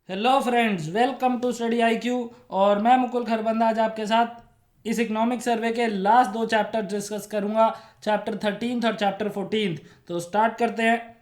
Hello friends, welcome to study IQ. और मैं मुकुल खरबंदा आज आपके साथ इस इकोनॉमिक सर्वे के लास्ट दो चैप्टर डिस्कस करूंगा, चैप्टर 13 और चैप्टर 14। तो स्टार्ट करते हैं।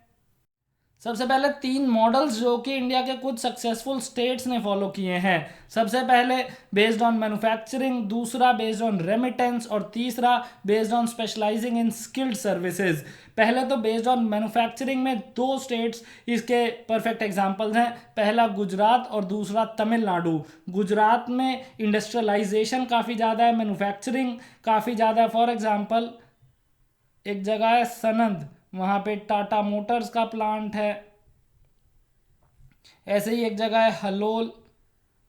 सबसे पहले तीन मॉडल्स जो कि इंडिया के कुछ सक्सेसफुल स्टेट्स ने फॉलो किए हैं। सबसे पहले बेस्ड ऑन मैन्युफैक्चरिंग, दूसरा बेस्ड ऑन रेमिटेंस और तीसरा based on specialising in skilled services. पहले तो बेस्ड ऑन मैन्युफैक्चरिंग में दो स्टेट्स इसके परफेक्ट एग्जांपल्स हैं। पहला गुजरात और दूसरा तमिलनाडु। गुजरात में इंडस्ट्रियलाइजेशन काफ़ी ज़्यादा है, मैन्युफैक्चरिंग काफ़ी ज़्यादा है। फॉर एग्जांपल एक जगह है सनंद, वहाँ पे टाटा मोटर्स का प्लांट है। ऐसे ही एक जगह है हलोल,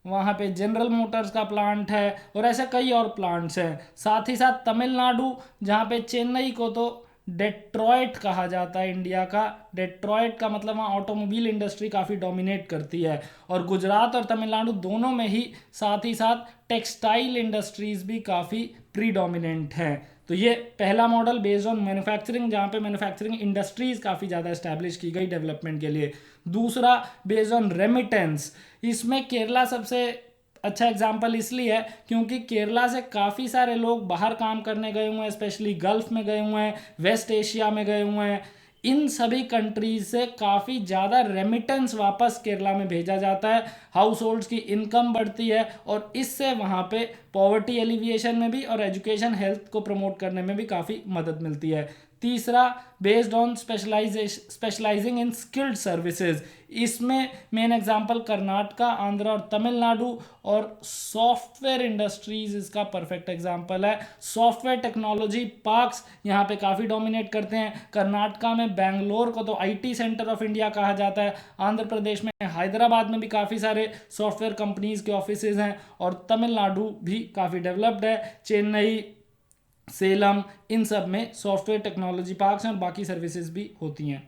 वहाँ पे जनरल मोटर्स का प्लांट है। और ऐसे कई और प्लांट्स हैं। साथ ही साथ तमिलनाडु, जहाँ पे चेन्नई को तो डेट्रॉयट कहा जाता है इंडिया का। डेट्रॉयट का मतलब वहाँ ऑटोमोबाइल इंडस्ट्री काफ़ी डोमिनेट करती है। और गुजरात और तमिलनाडु दोनों में ही साथ टेक्सटाइल इंडस्ट्रीज भी काफ़ी प्रीडोमिनेंट हैं। तो ये पहला मॉडल बेस्ड ऑन मैन्युफैक्चरिंग, जहाँ पे मैन्युफैक्चरिंग इंडस्ट्रीज काफ़ी ज़्यादा इस्टेब्लिश की गई डेवलपमेंट के लिए। दूसरा बेस्ड ऑन रेमिटेंस। इसमें केरला सबसे अच्छा एग्जाम्पल इसलिए है क्योंकि केरला से काफ़ी सारे लोग बाहर काम करने गए हुए हैं, स्पेशली गल्फ में गए हुए हैं, वेस्ट एशिया में गए हुए हैं। इन सभी कंट्रीज से काफ़ी ज़्यादा रेमिटेंस वापस केरला में भेजा जाता है। हाउस होल्ड्स की इनकम बढ़ती है और इससे वहाँ पे पॉवर्टी एलिविएशन में भी और एजुकेशन हेल्थ को प्रमोट करने में भी काफ़ी मदद मिलती है। तीसरा based on specialising in skilled services. इसमें मेन एग्जांपल कर्नाटका, आंध्र और तमिलनाडु। और सॉफ्टवेयर इंडस्ट्रीज इसका परफेक्ट एग्जांपल है। सॉफ्टवेयर टेक्नोलॉजी पार्क्स यहाँ पे काफ़ी डोमिनेट करते हैं। कर्नाटका में बेंगलोर को तो आईटी सेंटर ऑफ इंडिया कहा जाता है। आंध्र प्रदेश में हैदराबाद में भी काफ़ी सारे सॉफ्टवेयर कंपनीज के ऑफिसेज हैं। और तमिलनाडु भी काफ़ी डेवलप्ड है। चेन्नई, सेलम, इन सब में सॉफ्टवेयर टेक्नोलॉजी पार्क्स हैं और बाकी सर्विसेज भी होती हैं।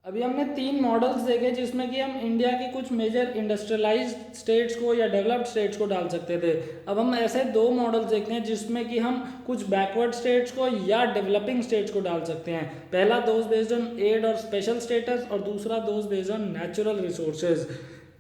अभी हमने तीन मॉडल्स देखे जिसमें कि हम इंडिया के कुछ मेजर इंडस्ट्रियलाइज्ड स्टेट्स को या डेवलप्ड स्टेट्स को डाल सकते थे। अब हम ऐसे दो मॉडल्स देखते हैं जिसमें कि हम कुछ बैकवर्ड स्टेट्स को या डेवलपिंग स्टेट्स को डाल सकते हैं। पहला दोज बेस्ड ऑन एड और स्पेशल स्टेटस और दूसरा those based on natural resources.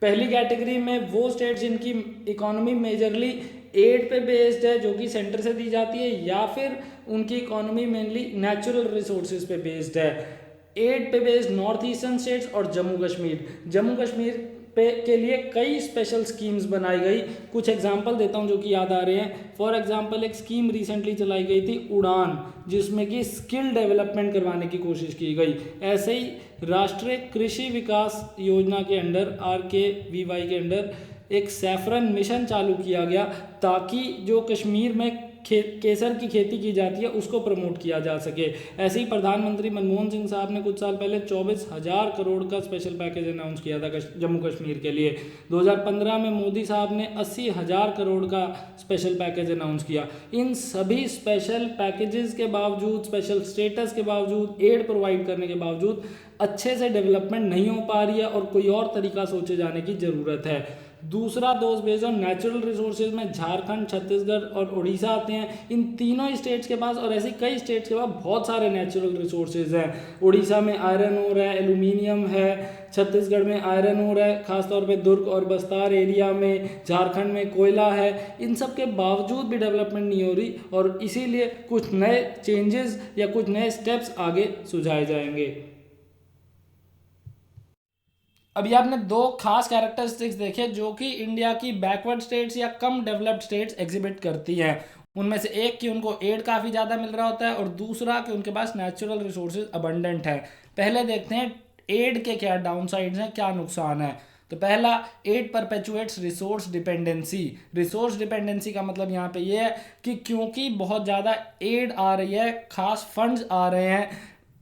पहली कैटेगरी में वो स्टेट्स जिनकी इकोनॉमी मेजरली एड पे बेस्ड है जो कि सेंटर से दी जाती है, या फिर उनकी इकोनॉमी मेनली नेचुरल रिसोर्सेज पे बेस्ड है। एड पे बेस्ड नॉर्थ ईस्टर्न स्टेट्स और जम्मू कश्मीर। जम्मू कश्मीर पे के लिए कई स्पेशल स्कीम्स बनाई गई। कुछ एग्जांपल देता हूँ जो कि याद आ रहे हैं। फॉर एग्जांपल एक स्कीम रिसेंटली चलाई गई थी उड़ान, जिसमें कि स्किल डेवलपमेंट करवाने की कोशिश की गई। ऐसे ही राष्ट्रीय कृषि विकास योजना के अंडर RKVY के अंडर एक सैफरन मिशन चालू किया गया ताकि जो कश्मीर में केसर की खेती की जाती है उसको प्रमोट किया जा सके। ऐसे ही प्रधानमंत्री मनमोहन सिंह साहब ने कुछ साल पहले 24,000 करोड़ का स्पेशल पैकेज अनाउंस किया था जम्मू कश्मीर के लिए। 2015 में मोदी साहब ने 80,000 करोड़ का स्पेशल पैकेज अनाउंस किया। इन सभी स्पेशल पैकेजेस के बावजूद, स्पेशल स्टेटस के बावजूद, एड प्रोवाइड करने के बावजूद अच्छे से डेवलपमेंट नहीं हो पा रही है और कोई और तरीका सोचे जाने की ज़रूरत है। दूसरा दोस्त बेस्ड ऑन नेचुरल रिसोर्सेज में झारखंड, छत्तीसगढ़ और उड़ीसा आते हैं। इन तीनों स्टेट्स के पास और ऐसी कई स्टेट्स के पास बहुत सारे नेचुरल रिसोर्सेज हैं। उड़ीसा में आयरन ओर है, एल्यूमिनियम है। छत्तीसगढ़ में आयरन ओर है, खासतौर पे दुर्ग और बस्तार एरिया में। झारखंड में कोयला है। इन सब के बावजूद भी डेवलपमेंट नहीं हो रही और इसीलिए कुछ नए चेंजेस या कुछ नए स्टेप्स आगे सुझाए जाएंगे। अभी आपने दो खास कैरेक्टरिस्टिक्स देखे जो कि इंडिया की बैकवर्ड स्टेट्स या कम डेवलप्ड स्टेट्स एग्जिबिट करती हैं। उनमें से एक कि उनको एड काफ़ी ज़्यादा मिल रहा होता है और दूसरा कि उनके पास नेचुरल रिसोर्सेज अबंडेंट है। पहले देखते हैं एड के क्या डाउन साइड्स हैं, क्या नुकसान है। तो पहला, aid perpetuates resource dependency. Resource dependency का मतलब यहाँ पे ये है कि क्योंकि बहुत ज़्यादा एड आ रही है, खास फंड्स आ रहे हैं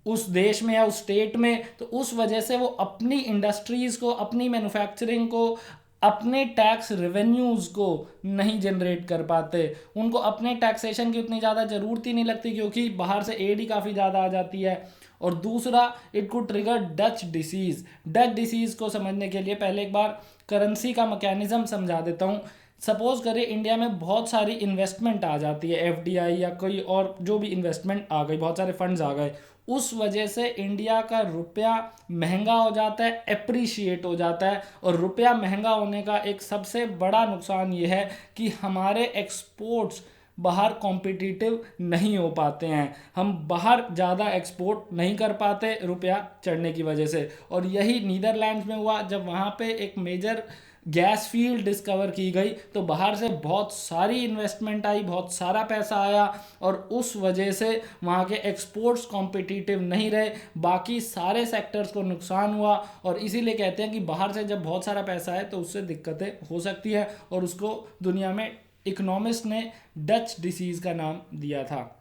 उस देश में या उस स्टेट में, तो उस वजह से वो अपनी इंडस्ट्रीज़ को, अपनी मैन्युफैक्चरिंग को, अपने टैक्स रेवेन्यूज़ को नहीं जनरेट कर पाते। उनको अपने टैक्सेशन की उतनी ज़्यादा ज़रूरत ही नहीं लगती क्योंकि बाहर से एड ही काफ़ी ज़्यादा आ जाती है। और दूसरा, it could trigger Dutch disease. Dutch disease को समझने के लिए पहले एक बार करेंसी का मैकेनिज्म समझा देता हूँ। सपोज करें इंडिया में बहुत सारी इन्वेस्टमेंट आ जाती है, FDI या कोई और जो भी इन्वेस्टमेंट आ गई, बहुत सारे फंड्स आ गए। उस वजह से इंडिया का रुपया महंगा हो जाता है, एप्रिशिएट हो जाता है। और रुपया महंगा होने का एक सबसे बड़ा नुकसान ये है कि हमारे एक्सपोर्ट्स बाहर कॉम्पिटिटिव नहीं हो पाते हैं, हम बाहर ज़्यादा एक्सपोर्ट नहीं कर पाते रुपया चढ़ने की वजह से। और यही नीदरलैंड्स में हुआ, जब वहाँ पे एक मेजर गैस फील्ड डिस्कवर की गई तो बाहर से बहुत सारी इन्वेस्टमेंट आई, बहुत सारा पैसा आया, और उस वजह से वहाँ के एक्सपोर्ट्स कॉम्पिटिटिव नहीं रहे, बाकी सारे सेक्टर्स को नुकसान हुआ। और इसीलिए कहते हैं कि बाहर से जब बहुत सारा पैसा आए तो उससे दिक्कतें हो सकती है, और उसको दुनिया में इकोनॉमिस्ट ने डच डिसीज का नाम दिया था।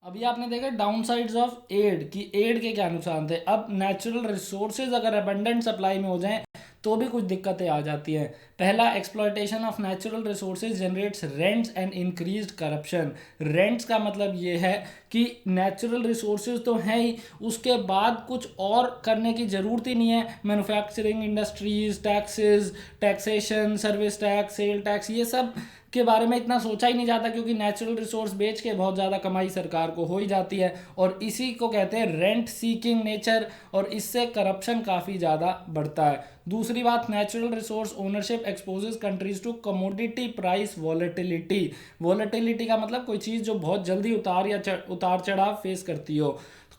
अभी आपने देखा डाउन साइड्स ऑफ एड, कि एड के क्या नुकसान थे। अब नेचुरल रिसोर्सेज अगर अबंडेंट सप्लाई में हो जाएं तो भी कुछ दिक्कतें आ जाती हैं। पहला, exploitation of natural resources generates rents and increased corruption. Rents का मतलब ये है कि नेचुरल रिसोर्सेज तो हैं ही, उसके बाद कुछ और करने की ज़रूरत ही नहीं है। Manufacturing industries, taxes, taxation, service tax, sale tax, ये सब के बारे में इतना सोचा ही नहीं जाता, क्योंकि नेचुरल रिसोर्स बेच के बहुत ज़्यादा कमाई सरकार को हो ही जाती है। और इसी को कहते हैं रेंट सीकिंग नेचर, और इससे करप्शन काफ़ी ज़्यादा बढ़ता है। दूसरी बात, natural resource ownership exposes countries to commodity price volatility. Volatility का मतलब कोई चीज़ जो बहुत जल्दी उतार चढ़ाव फेस करती हो।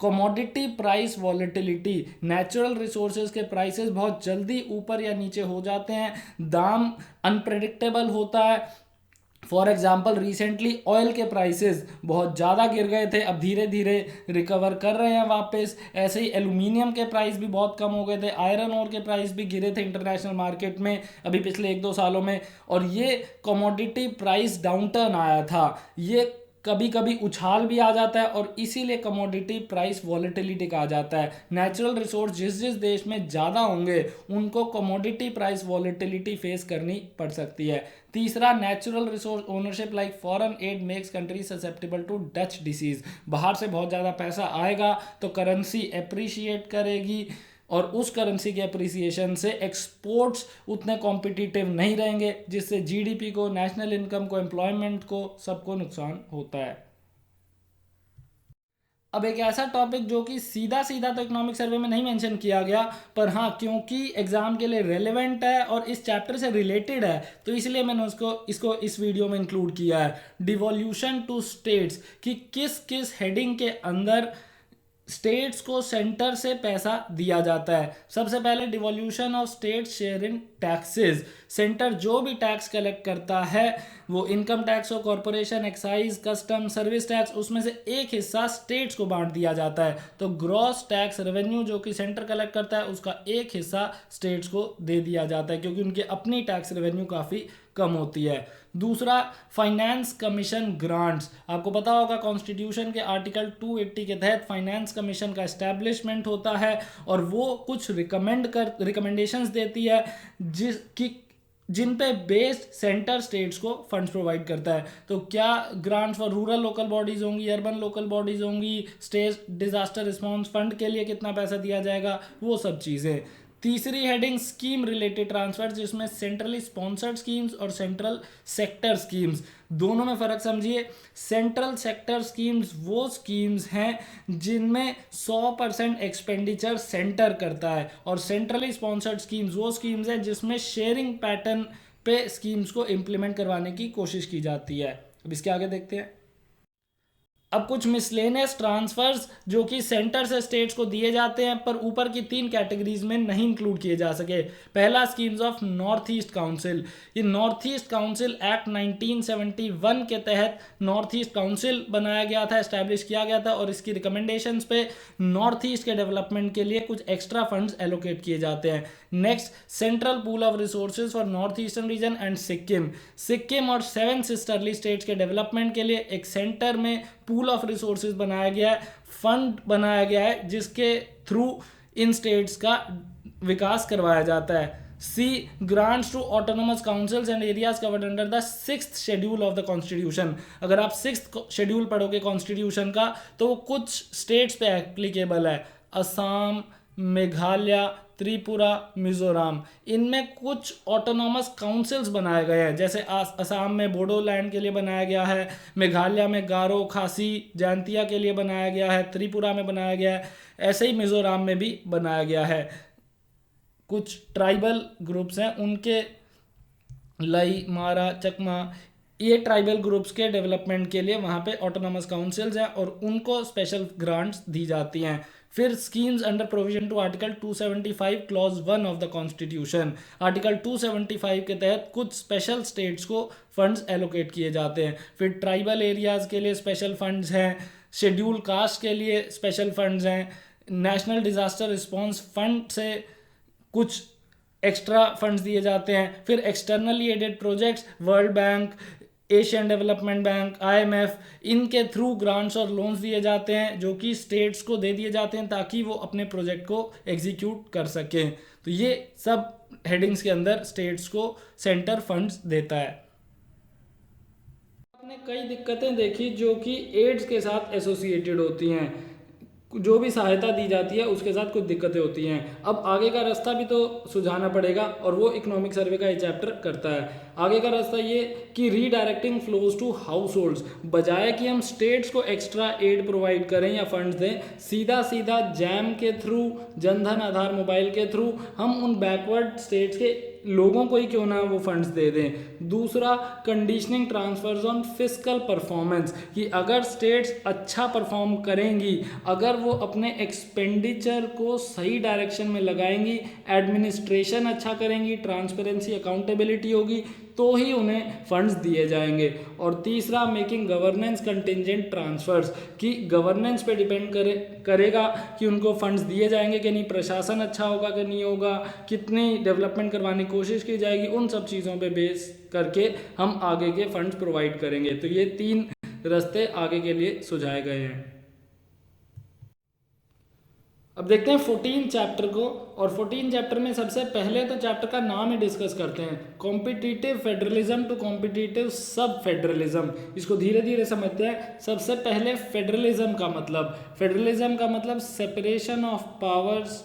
Commodity price volatility, natural resources के प्राइसेस बहुत जल्दी ऊपर या नीचे हो जाते हैं, दाम अनप्रेडिक्टेबल होता है। फॉर एग्जाम्पल, रिसेंटली ऑयल के प्राइसेस बहुत ज़्यादा गिर गए थे, अब धीरे धीरे रिकवर कर रहे हैं वापस। ऐसे ही एल्यूमिनियम के प्राइस भी बहुत कम हो गए थे, आयरन ओर के प्राइस भी गिरे थे इंटरनेशनल मार्केट में अभी पिछले 1-2 सालों में। और ये कमोडिटी प्राइस डाउनटर्न आया था, ये कभी कभी उछाल भी आ जाता है, और इसीलिए कमोडिटी प्राइस वॉलेटिलिटी कहा जाता है। नेचुरल रिसोर्स जिस जिस देश में ज़्यादा होंगे उनको कमोडिटी प्राइस वॉलेटिलिटी फेस करनी पड़ सकती है। तीसरा, natural resource ownership like foreign aid makes country susceptible to Dutch disease. बाहर से बहुत ज़्यादा पैसा आएगा तो करेंसी एप्रिशिएट करेगी, और उस करेंसी के अप्रिसिएशन से एक्सपोर्ट्स उतने कॉम्पिटिटिव नहीं रहेंगे, जिससे जीडीपी को, नेशनल इनकम को, एम्प्लॉयमेंट को, सबको नुकसान होता है। अब एक ऐसा टॉपिक जो कि सीधा सीधा तो इकोनॉमिक सर्वे में नहीं मेंशन किया गया, पर हाँ क्योंकि एग्जाम के लिए रेलेवेंट है और इस चैप्टर से रिलेटेड है, तो इसलिए मैंने इसको इस वीडियो में इंक्लूड किया है। डिवोल्यूशन टू स्टेट्स, कि किस किस हेडिंग के अंदर स्टेट्स को सेंटर से पैसा दिया जाता है। सबसे पहले, devolution of state share in taxes. Centre जो भी टैक्स कलेक्ट करता है, वो इनकम टैक्स हो, corporation, excise, custom, service tax, उसमें से एक हिस्सा स्टेट्स को बांट दिया जाता है। तो ग्रॉस टैक्स रेवेन्यू जो कि सेंटर कलेक्ट करता है, उसका एक हिस्सा स्टेट्स को दे दिया जाता है, क्योंकि उनकी अपनी टैक्स रेवेन्यू काफ़ी कम होती है। दूसरा, फाइनेंस कमीशन ग्रांट्स। आपको पता होगा कॉन्स्टिट्यूशन के आर्टिकल 280 के तहत फाइनेंस कमीशन का एस्टैब्लिशमेंट होता है, और वो कुछ रिकमेंडेशंस देती है जिन पे बेस्ड सेंटर स्टेट्स को फंड्स प्रोवाइड करता है। तो क्या grants for rural local bodies होंगी, अर्बन लोकल बॉडीज होंगी, स्टेट डिजास्टर रिस्पॉन्स फंड के लिए कितना पैसा दिया जाएगा, वो सब चीज़ें। तीसरी हेडिंग, स्कीम रिलेटेड ट्रांसफर, जिसमें सेंट्रली स्पॉन्सर्ड स्कीम्स और सेंट्रल सेक्टर स्कीम्स, दोनों में फ़र्क समझिए। सेंट्रल सेक्टर स्कीम्स वो स्कीम्स हैं जिनमें 100% एक्सपेंडिचर सेंटर करता है, और सेंट्रली स्पॉन्सर्ड स्कीम्स वो स्कीम्स हैं जिसमें शेयरिंग पैटर्न पे स्कीम्स को इम्प्लीमेंट करवाने की कोशिश की जाती है। अब इसके आगे देखते हैं। अब कुछ मिसलेनियस ट्रांसफर्स जो कि सेंटर से स्टेट्स को दिए जाते हैं, पर ऊपर की 3 कैटेगरीज में नहीं इंक्लूड किए जा सके। पहला, schemes of north east council. ये नॉर्थ ईस्ट काउंसिल एक्ट 1971 के तहत नॉर्थ ईस्ट काउंसिल बनाया गया था, एस्टैब्लिश किया गया था, और इसकी रिकमेंडेशंस पे नॉर्थ ईस्ट के डेवलपमेंट के लिए कुछ एक्स्ट्रा फंड्स एलोकेट किए जाते हैं। Next, central pool of resources for north eastern region and Sikkim और 7 सिस्टरली स्टेट्स के डेवलपमेंट के लिए एक सेंटर में पूल ऑफ रिसोर्सेज बनाया गया है, फंड बनाया गया है, जिसके थ्रू इन स्टेट्स का विकास करवाया जाता है। C, grants to autonomous councils and areas covered under the 6th schedule of the constitution. अगर आप 6th शेड्यूल पढ़ोगे कॉन्स्टिट्यूशन का, तो वो कुछ स्टेट्स पे एप्लीकेबल है, असम, मेघालय, त्रिपुरा, मिजोरम, इनमें कुछ ऑटोनॉमस काउंसिल्स बनाए गए हैं। जैसे असम में बोडोलैंड के लिए बनाया गया है, मेघालय में गारो, खासी, जैंतिया के लिए बनाया गया है, त्रिपुरा में बनाया गया है, ऐसे ही मिजोरम में भी बनाया गया है। कुछ ट्राइबल ग्रुप्स हैं उनके, लई, मारा, चकमा, ये ट्राइबल ग्रुप्स के डेवलपमेंट के लिए वहाँ पे ऑटोनॉमस काउंसिल्स हैं और उनको स्पेशल ग्रांट्स दी जाती हैं। फिर schemes under provision to article 275 clause 1 of the constitution, article 275 के तहत कुछ स्पेशल स्टेट्स को फंड्स एलोकेट किए जाते हैं। फिर ट्राइबल एरियाज़ के लिए स्पेशल फंड्स हैं, शेड्यूल कास्ट के लिए स्पेशल फंड्स हैं, नेशनल डिज़ास्टर रिस्पॉन्स फंड से कुछ एक्स्ट्रा फंड्स दिए जाते हैं। फिर externally aided projects, world bank, Asian development bank, IMF, इनके थ्रू ग्रांट्स और लोन्स दिए जाते हैं जो कि स्टेट्स को दे दिए जाते हैं ताकि वो अपने प्रोजेक्ट को एग्जीक्यूट कर सकें। तो ये सब हेडिंग्स के अंदर स्टेट्स को सेंटर फंड्स देता है। आपने कई दिक्कतें देखी जो कि एड्स के साथ एसोसिएटेड होती हैं, जो भी सहायता दी जाती है उसके साथ कुछ दिक्कतें होती हैं। अब आगे का रास्ता भी तो सुझाना पड़ेगा और वो इकोनॉमिक सर्वे का ये चैप्टर करता है। आगे का रास्ता ये कि redirecting flows to household, बजाय कि हम स्टेट्स को एक्स्ट्रा एड प्रोवाइड करें या फंड्स दें, सीधा सीधा जैम के थ्रू, जनधन आधार मोबाइल के थ्रू हम उन बैकवर्ड स्टेट्स के लोगों को ही क्यों ना वो फंड्स दे दें। दूसरा, conditioning transfers on fiscal performance, कि अगर स्टेट्स अच्छा परफॉर्म करेंगी, अगर वो अपने एक्सपेंडिचर को सही डायरेक्शन में लगाएंगी, एडमिनिस्ट्रेशन अच्छा करेंगी, ट्रांसपेरेंसी, अकाउंटेबिलिटी होगी, तो ही उन्हें फंड्स दिए जाएंगे। और तीसरा, मेकिंग गवर्नेंस कंटिंजेंट ट्रांसफर्स, कि गवर्नेंस पे डिपेंड करेगा कि उनको फंड्स दिए जाएंगे कि नहीं, प्रशासन अच्छा होगा कि नहीं होगा, कितनी डेवलपमेंट करवाने की कोशिश की जाएगी, उन सब चीज़ों पे बेस करके हम आगे के फंड्स प्रोवाइड करेंगे। तो ये 3 रास्ते आगे के लिए सुझाए गए हैं। अब देखते हैं 14 चैप्टर को, और 14 चैप्टर में सबसे पहले तो चैप्टर का नाम ही डिस्कस करते हैं, कॉम्पिटिटिव फेडरलिज्म टू कॉम्पिटिटिव सब फेडरलिज्म। इसको धीरे धीरे समझते हैं। सबसे पहले फेडरलिज्म का मतलब separation of powers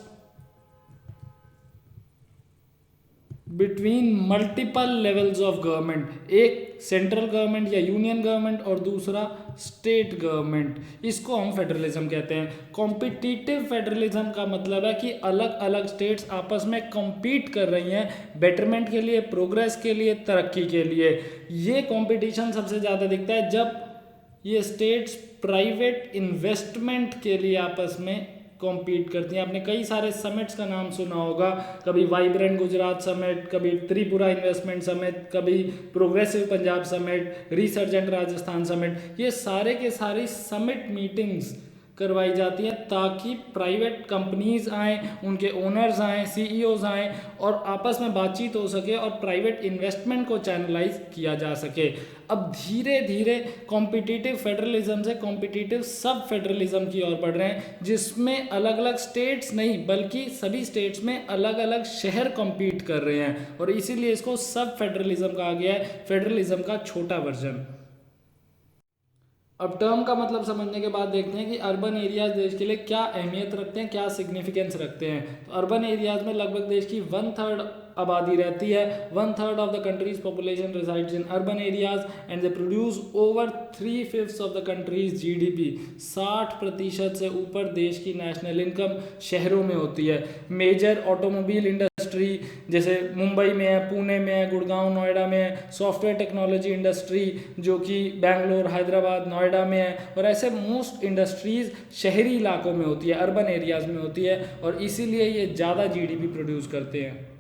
between multiple levels of government, एक सेंट्रल गवर्नमेंट या यूनियन गवर्नमेंट और दूसरा स्टेट गवर्नमेंट, इसको हम फेडरलिज्म कहते हैं। कॉम्पिटिटिव फेडरलिज्म का मतलब है कि अलग अलग स्टेट्स आपस में कॉम्पीट कर रही हैं बेटरमेंट के लिए, प्रोग्रेस के लिए, तरक्की के लिए। ये कॉम्पिटिशन सबसे ज़्यादा दिखता है जब ये स्टेट्स प्राइवेट इन्वेस्टमेंट के लिए आपस में कॉम्पीट करती हैं। आपने कई सारे समिट्स का नाम सुना होगा, कभी वाइब्रेंट गुजरात समिट, कभी त्रिपुरा इन्वेस्टमेंट समिट, कभी progressive Punjab summit, resurgent Rajasthan summit. ये सारे के सारे समिट मीटिंग्स करवाई जाती हैं ताकि प्राइवेट कंपनीज आएँ, उनके ओनर्स आएँ, CEOs आएँ और आपस में बातचीत हो सके और प्राइवेट इन्वेस्टमेंट को चैनलाइज किया जा सके। अब धीरे धीरे कॉम्पिटिटिव फेडरलिज्म से कॉम्पिटिटिव सब फेडरलिज्म की ओर बढ़ रहे हैं, जिसमें अलग अलग स्टेट्स नहीं बल्कि सभी स्टेट्स में अलग अलग शहर कॉम्पीट कर रहे हैं, और इसीलिए इसको सब फेडरलिज्म कहा गया है, फेडरलिज्म का छोटा वर्जन। अब टर्म का मतलब समझने के बाद देखते हैं कि अर्बन एरियाज देश के लिए क्या अहमियत रखते हैं, क्या सिग्निफिकेंस रखते हैं। तो अर्बन एरियाज में लगभग देश की 1/3 आबादी रहती है। 1/3 of the countries population resides in urban areas and they produce over 3/5 of the countries GDP। 60% से ऊपर देश की नेशनल इनकम शहरों में होती है। मेजर ऑटोमोबाइल इंडस्ट्री जैसे मुंबई में है, पुणे में है, गुड़गांव, नोएडा में है। सॉफ्टवेयर टेक्नोलॉजी इंडस्ट्री जो कि बेंगलोर, हैदराबाद, नोएडा में है, और ऐसे मोस्ट इंडस्ट्रीज शहरी इलाकों में होती है, अर्बन एरियाज में होती है, और इसीलिए ये ज़्यादा GDP प्रोड्यूस करते हैं।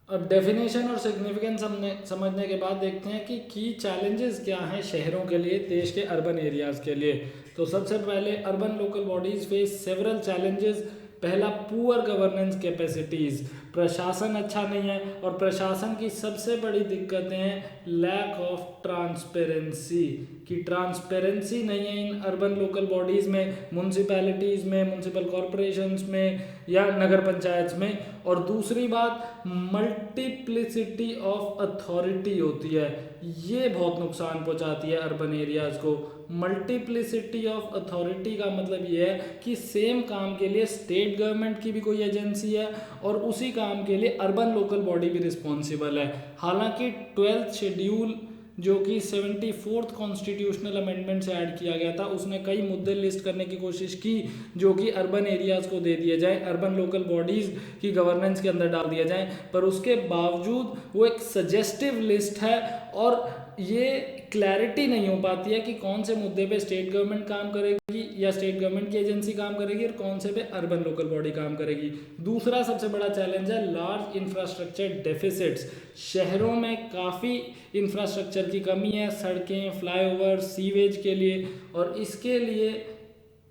अब डेफिनेशन और सिग्निफिकेंस समझने के बाद देखते हैं कि की चैलेंजेस क्या हैं शहरों के लिए, देश के अर्बन एरियाज़ के लिए। तो सबसे पहले urban local bodies face several challenges. पहला, पुअर गवर्नेंस कैपेसिटीज़, प्रशासन अच्छा नहीं है, और प्रशासन की सबसे बड़ी दिक्कतें हैं लैक ऑफ ट्रांसपेरेंसी, कि ट्रांसपेरेंसी नहीं है इन अर्बन लोकल बॉडीज़ में, म्यूनसिपैलिटीज़ में, म्यूनसिपल कॉरपोरेशंस में या नगर पंचायत में। और दूसरी बात, मल्टीप्लिसिटी ऑफ अथॉरिटी होती है, ये बहुत नुकसान पहुंचाती है अर्बन एरियाज़ को। मल्टीप्लिसिटी ऑफ अथॉरिटी का मतलब ये है कि सेम काम के लिए स्टेट गवर्नमेंट की भी कोई एजेंसी है और उसी काम के लिए अर्बन लोकल बॉडी भी रिस्पॉन्सिबल है। हालांकि 12th शेड्यूल जो कि 74th कॉन्स्टिट्यूशनल अमेंडमेंट से ऐड किया गया था, उसने कई मुद्दे लिस्ट करने की कोशिश की जो कि अर्बन एरियाज़ को दे दिए जाए, अर्बन लोकल बॉडीज़ की गवर्नेंस के अंदर डाल दिया जाए, पर उसके बावजूद वो एक सजेस्टिव लिस्ट है और ये क्लैरिटी नहीं हो पाती है कि कौन से मुद्दे पे स्टेट गवर्नमेंट काम करेगी या स्टेट गवर्नमेंट की एजेंसी काम करेगी और कौन से पे अर्बन लोकल बॉडी काम करेगी। दूसरा सबसे बड़ा चैलेंज है लार्ज इंफ्रास्ट्रक्चर डेफिसिट्स। शहरों में काफ़ी इंफ्रास्ट्रक्चर की कमी है, सड़कें, फ्लाईओवर, सीवेज के लिए, और इसके लिए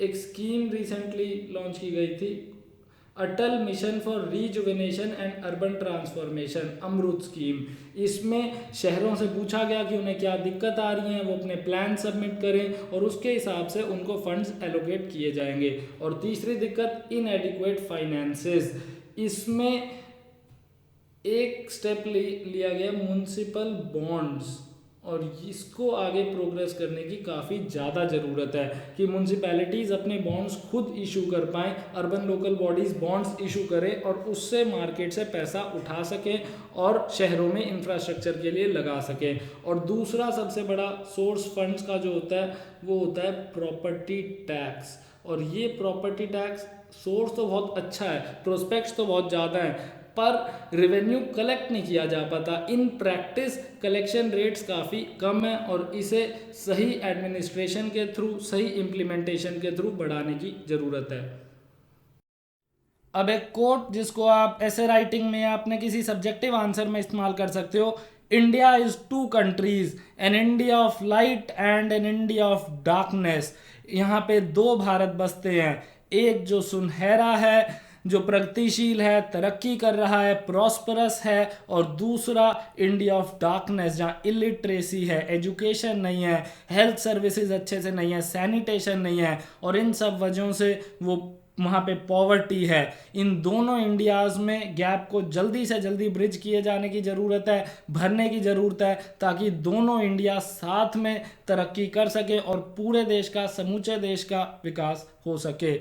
एक स्कीम रिसेंटली लॉन्च की गई थी, Atal mission for rejuvenation and urban transformation, AMRUT scheme. इसमें शहरों से पूछा गया कि उन्हें क्या दिक्कत आ रही है, वो अपने प्लान सबमिट करें और उसके हिसाब से उनको फंड्स एलोकेट किए जाएंगे। और तीसरी दिक्कत इनएडिक्वेट फाइनेंसेस। इसमें एक स्टेप लिया गया म्युनिसिपल बॉन्ड्स, और इसको आगे प्रोग्रेस करने की काफ़ी ज़्यादा ज़रूरत है कि म्यूनसिपैलिटीज़ अपने बॉन्ड्स खुद इशू कर पाएँ, urban local bodies bonds issue करें और उससे मार्केट से पैसा उठा सकें और शहरों में इंफ्रास्ट्रक्चर के लिए लगा सकें। और दूसरा सबसे बड़ा सोर्स फंड्स का जो होता है वो होता है प्रॉपर्टी टैक्स। और ये प्रॉपर्टी टैक्स सोर्स तो बहुत अच्छा है, प्रोस्पेक्ट्स तो बहुत ज़्यादा हैं, पर रेवेन्यू कलेक्ट नहीं किया जा पाता। इन प्रैक्टिस कलेक्शन रेट्स काफ़ी कम है और इसे सही एडमिनिस्ट्रेशन के थ्रू, सही इम्प्लीमेंटेशन के थ्रू बढ़ाने की ज़रूरत है। अब एक कोट जिसको आप ऐसे राइटिंग में या अपने किसी सब्जेक्टिव आंसर में इस्तेमाल कर सकते हो, India is 2 countries, an India of light and an India of darkness. यहाँ पे 2 भारत बसते हैं, एक जो सुनहरा है, जो प्रगतिशील है, तरक्की कर रहा है, प्रॉस्परस है, और दूसरा इंडिया ऑफ डार्कनेस जहाँ इलिटरेसी है, एजुकेशन नहीं है, हेल्थ सर्विसेज अच्छे से नहीं है, सैनिटेशन नहीं है, और इन सब वजहों से वो वहाँ पे पॉवर्टी है। इन दोनों इंडियाज़ में गैप को जल्दी से जल्दी ब्रिज किए जाने की ज़रूरत है, भरने की ज़रूरत है, ताकि दोनों इंडिया साथ में तरक्की कर सके और पूरे देश का, समूचे देश का विकास हो सके।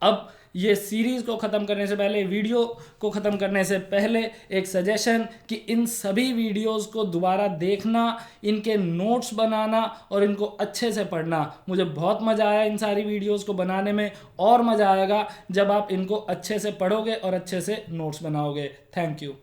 अब ये सीरीज़ को ख़त्म करने से पहले, वीडियो को ख़त्म करने से पहले एक सजेशन कि इन सभी वीडियोस को दोबारा देखना, इनके नोट्स बनाना और इनको अच्छे से पढ़ना। मुझे बहुत मज़ा आया इन सारी वीडियोस को बनाने में, और मज़ा आएगा जब आप इनको अच्छे से पढ़ोगे और अच्छे से नोट्स बनाओगे। Thank you.